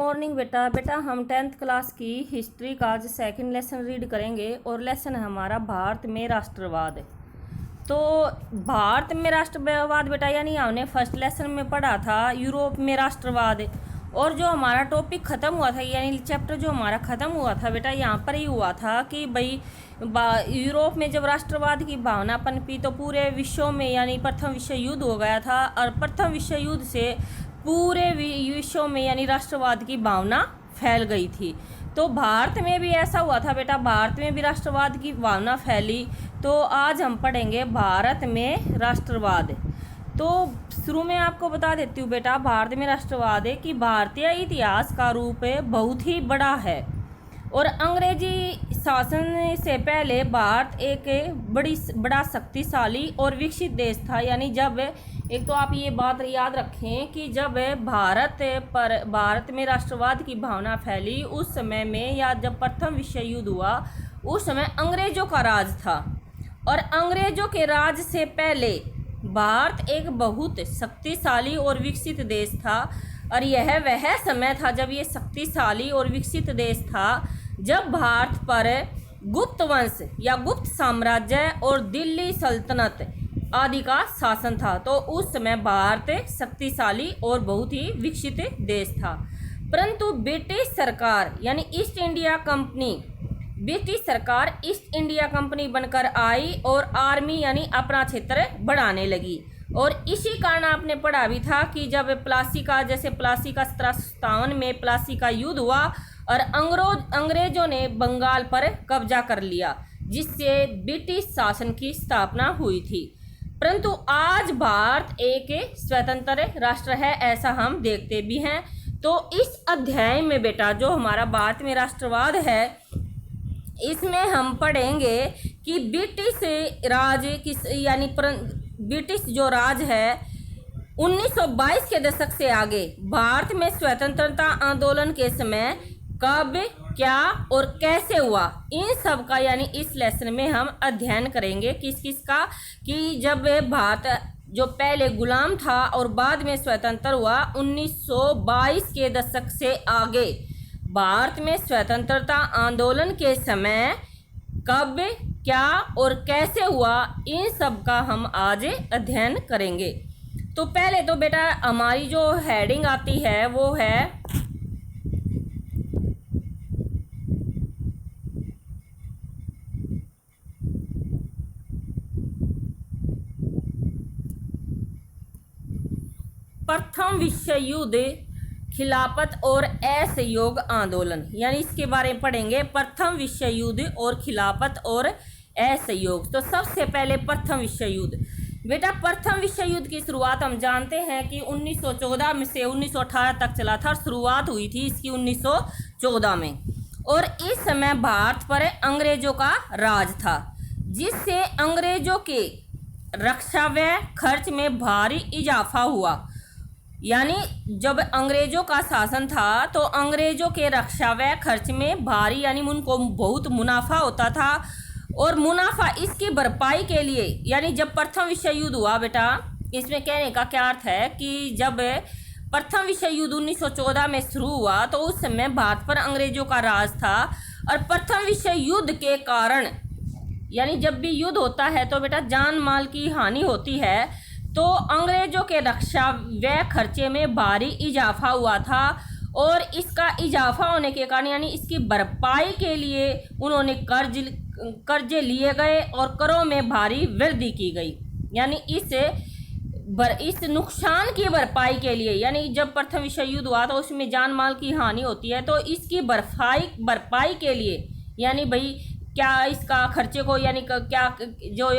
Morning बेटा हम 10th class की हिस्ट्री का आज सेकंड लेसन रीड करेंगे और लेसन है हमारा भारत में राष्ट्रवाद। तो भारत में राष्ट्रवाद बेटा यानी हमने फर्स्ट लेसन में पढ़ा था यूरोप में राष्ट्रवाद। और जो हमारा टॉपिक ख़त्म हुआ था यानी चैप्टर जो हमारा ख़त्म हुआ था बेटा यहाँ पर ही हुआ था कि भाई यूरोप में जब राष्ट्रवाद की भावना पनपी तो पूरे विश्व में यानी प्रथम विश्व युद्ध हो गया था। और प्रथम विश्व युद्ध से पूरे विश्व में यानी राष्ट्रवाद की भावना फैल गई थी। तो भारत में भी ऐसा हुआ था बेटा, भारत में भी राष्ट्रवाद की भावना फैली। तो आज हम पढ़ेंगे भारत में राष्ट्रवाद। तो शुरू में आपको बता देती हूँ बेटा, भारत में राष्ट्रवाद है कि भारतीय इतिहास का रूप बहुत ही बड़ा है और अंग्रेजी शासन से पहले भारत एक बड़ा शक्तिशाली और विकसित देश था। यानी जब एक तो आप ये बात याद रखें कि जब भारत में राष्ट्रवाद की भावना फैली उस समय में या जब प्रथम विश्व युद्ध हुआ उस समय अंग्रेजों का राज था। और अंग्रेजों के राज से पहले भारत एक बहुत शक्तिशाली और विकसित देश था। और यह वह समय था जब ये शक्तिशाली और विकसित देश था जब भारत पर गुप्त वंश या गुप्त साम्राज्य और दिल्ली सल्तनत आदि का शासन था। तो उस समय भारत शक्तिशाली और बहुत ही विकसित देश था। परंतु ब्रिटिश सरकार यानी ईस्ट इंडिया कंपनी बनकर आई और आर्मी यानी अपना क्षेत्र बढ़ाने लगी। और इसी कारण आपने पढ़ा भी था कि जब प्लासी का 1757 में प्लासी का युद्ध हुआ और अंग्रेजों ने बंगाल पर कब्जा कर लिया जिससे ब्रिटिश शासन की स्थापना हुई थी। परंतु आज भारत एक स्वतंत्र राष्ट्र है, ऐसा हम देखते भी हैं। तो इस अध्याय में बेटा जो हमारा भारत में राष्ट्रवाद है इसमें हम पढ़ेंगे कि ब्रिटिश जो राज है 1922 के दशक से आगे भारत में स्वतंत्रता आंदोलन के समय कब, क्या और कैसे हुआ, इन सब का यानी इस लेसन में हम अध्ययन करेंगे। किस का कि जब भारत जो पहले गुलाम था और बाद में स्वतंत्र हुआ 1922 के दशक से आगे भारत में स्वतंत्रता आंदोलन के समय कब, क्या और कैसे हुआ, इन सब का हम आज अध्ययन करेंगे। तो पहले तो बेटा हमारी जो हेडिंग आती है वो है प्रथम विश्व युद्ध खिलाफत और असहयोग आंदोलन। यानी इसके बारे में पढ़ेंगे प्रथम विश्व युद्ध और खिलाफत और असहयोग। तो सबसे पहले प्रथम विश्व युद्ध बेटा, प्रथम विश्व युद्ध की शुरुआत हम जानते हैं कि 1914 में से 1918 तक चला था। शुरुआत हुई थी इसकी 1914 में और इस समय भारत पर अंग्रेजों का राज था जिससे अंग्रेजों के रक्षा व्यय खर्च में भारी इजाफा हुआ। यानी जब अंग्रेजों का शासन था तो अंग्रेजों के रक्षा व्यय खर्च में भारी यानी उनको बहुत मुनाफा होता था। और मुनाफा इसकी भरपाई के लिए यानी जब प्रथम विश्व युद्ध हुआ बेटा, इसमें कहने का क्या अर्थ है कि जब प्रथम विश्व युद्ध 1914 में शुरू हुआ तो उस समय भारत पर अंग्रेजों का राज था। और प्रथम विश्व युद्ध के कारण यानी जब भी युद्ध होता है तो बेटा जान माल की हानि होती है। तो अंग्रेजों के रक्षा व्यय खर्चे में भारी इजाफा हुआ था और इसका इजाफा होने के कारण यानी इसकी भरपाई के लिए उन्होंने कर्जे लिए गए और करों में भारी वृद्धि की गई। यानी इस नुकसान की भरपाई के लिए यानी जब प्रथम विश्व युद्ध हुआ तो उसमें जान माल की हानि होती है तो इसकी भरपाई के लिए यानी भाई क्या इसका खर्चे को यानी क्या जो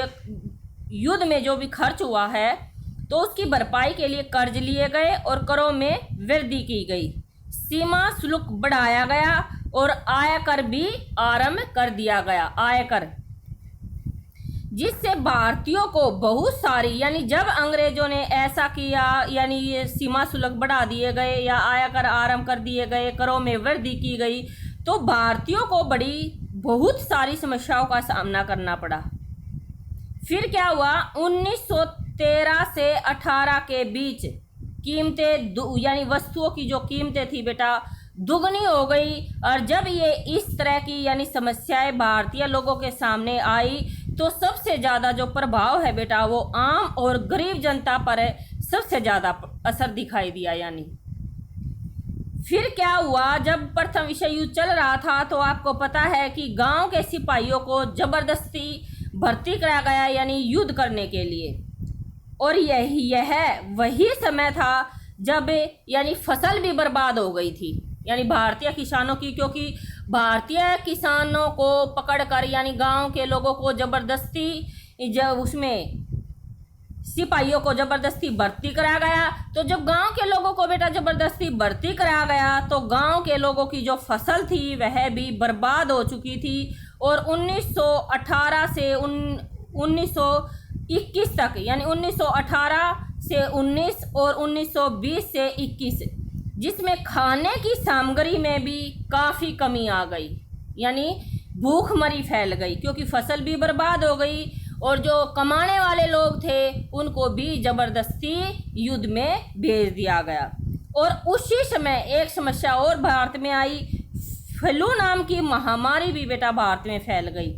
युद्ध में जो भी खर्च हुआ है तो उसकी भरपाई के लिए कर्ज लिए गए और करों में वृद्धि की गई, सीमा शुल्क बढ़ाया गया और आयकर भी आरंभ कर दिया गया। आयकर जिससे भारतीयों को बहुत सारी यानी जब अंग्रेजों ने ऐसा किया यानी ये सीमा शुल्क बढ़ा दिए गए या आयकर आरंभ कर दिए गए, करों में वृद्धि की गई तो भारतीयों को बहुत सारी समस्याओं का सामना करना पड़ा। फिर क्या हुआ 1913 से 18 के बीच कीमतें यानी वस्तुओं की जो कीमतें थी बेटा दुगनी हो गई। और जब ये इस तरह की यानी समस्याएं भारतीय लोगों के सामने आई तो सबसे ज़्यादा जो प्रभाव है बेटा वो आम और गरीब जनता पर सबसे ज़्यादा असर दिखाई दिया। यानी फिर क्या हुआ, जब प्रथम विश्व युद्ध चल रहा था तो आपको पता है कि गांव के सिपाहियों को ज़बरदस्ती भर्ती कराया गया यानी युद्ध करने के लिए। और यह वही समय था जब यानी फसल भी बर्बाद हो गई थी यानी भारतीय किसानों की, क्योंकि भारतीय किसानों को पकड़कर यानी गांव के लोगों को ज़बरदस्ती जब उसमें सिपाहियों को ज़बरदस्ती भर्ती कराया गया, तो जब गांव के लोगों को बेटा ज़बरदस्ती भर्ती कराया गया तो गांव के लोगों की जो फसल थी वह भी बर्बाद हो चुकी थी। और 1918 से 1921 तक यानी 1918 से 19 और 1920 से 21 जिसमें खाने की सामग्री में भी काफ़ी कमी आ गई यानी भूखमरी फैल गई, क्योंकि फसल भी बर्बाद हो गई और जो कमाने वाले लोग थे उनको भी ज़बरदस्ती युद्ध में भेज दिया गया। और उसी समय एक समस्या और भारत में आई, फ्लू नाम की महामारी भी बेटा भारत में फैल गई।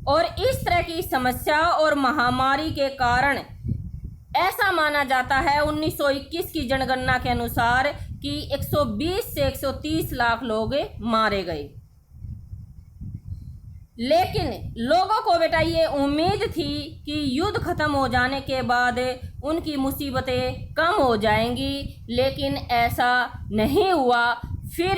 और इस तरह की समस्या और महामारी के कारण ऐसा माना जाता है 1921 की जनगणना के अनुसार कि 120 से 130 लाख लोग मारे गए। लेकिन लोगों को बेटा ये उम्मीद थी कि युद्ध खत्म हो जाने के बाद उनकी मुसीबतें कम हो जाएंगी, लेकिन ऐसा नहीं हुआ। फिर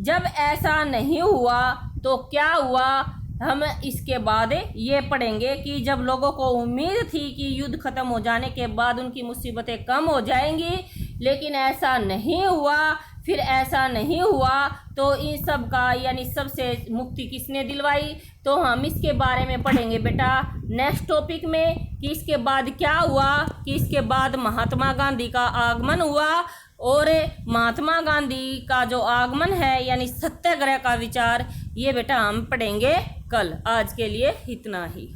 जब ऐसा नहीं हुआ तो क्या हुआ, हम इसके बाद ये पढ़ेंगे कि जब लोगों को उम्मीद थी कि युद्ध खत्म हो जाने के बाद उनकी मुसीबतें कम हो जाएंगी, लेकिन ऐसा नहीं हुआ। फिर ऐसा नहीं हुआ तो इन सब का यानी सबसे मुक्ति किसने दिलवाई, तो हम इसके बारे में पढ़ेंगे बेटा नेक्स्ट टॉपिक में कि इसके बाद क्या हुआ, कि इसके बाद महात्मा गांधी का आगमन हुआ। और महात्मा गांधी का जो आगमन है यानी सत्याग्रह का विचार, ये बेटा हम पढ़ेंगे कल। आज के लिए इतना ही।